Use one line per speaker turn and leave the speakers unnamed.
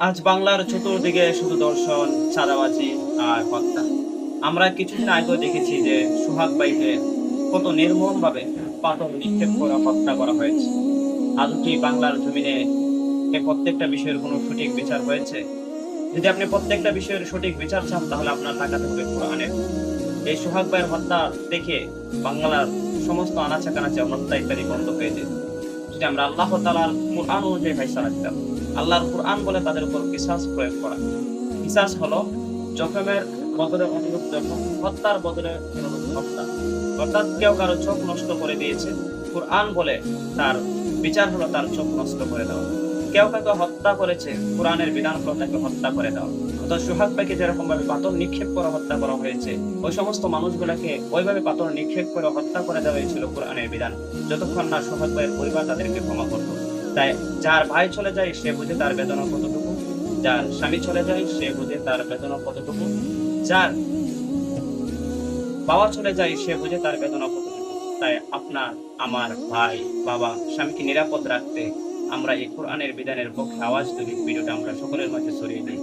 আজ বাংলার চতুর্দিকে শুধু দর্শন, চাঁদাবাজি আর হত্যা। আমরা কিছুদিন আগেও দেখেছি যে সোহাগ ভাইকে কত নির্মমভাবে পাথর নিক্ষেপ করে হত্যা করা হয়েছে। আদৌ কি বাংলার জমিনে প্রত্যেকটা বিষয়ের কোনো সঠিক বিচার হয়েছে? যদি আপনি প্রত্যেকটা বিষয়ের সঠিক বিচার চান তাহলে আপনার তাকাতে হবে কোরআনের। এই সোহাগ ভাইয়ের হত্যা দেখে বাংলার সমস্ত আনাচে কানাচে হত্যা ইত্যাদি বন্ধ হয়ে যেত যদি আমরা আল্লাহ তাআলার কোরআন অনুযায়ী ফায়সালা দিতাম। আল্লাহর কোরআন বলে তাদের উপর কিসাস প্রয়োগ করা। কিসাস হলো জখমের বদলে অনুরূপ জখম, হত্যার বদলে অনুরূপ হত্যা। অর্থাৎ কেউ কারো চোখ নষ্ট করে দিয়েছে, কোরআন বলে তার বিচার হলো তার চোখ নষ্ট করে দেওয়া। কেউ কাউকে হত্যা করেছে, কোরআনের বিধান হলো তাকে হত্যা করে দেওয়া। অর্থাৎ সোহাগ ভাইকে যেরকম ভাবে পাথর নিক্ষেপ করে হত্যা করা হয়েছে, ওই সমস্ত মানুষগুলোকে ওইভাবে পাথর নিক্ষেপ করে হত্যা করে দেওয়া হয়েছিল কোরআনের বিধান, যতক্ষণ না সোহাগ ভাইয়ের পরিবার তাদেরকে ক্ষমা করতো। তাই যার ভাই চলে যায় সে বুঝে তার বেদনা কতটুকু, যার স্বামী চলে যায় সে বুঝে তার বেদনা কতটুকু, যার বাবা চলে যায় সে বুঝে তার বেদনা কতটুকু। তাই আপনার, আমার ভাই, বাবা, স্বামীকে নিরাপদ রাখতে আমরা এই কোরআনের বিধানের পক্ষে আওয়াজ তুলি। ভিডিওটা আমরা সকলের মাঝে ছড়িয়ে দিই।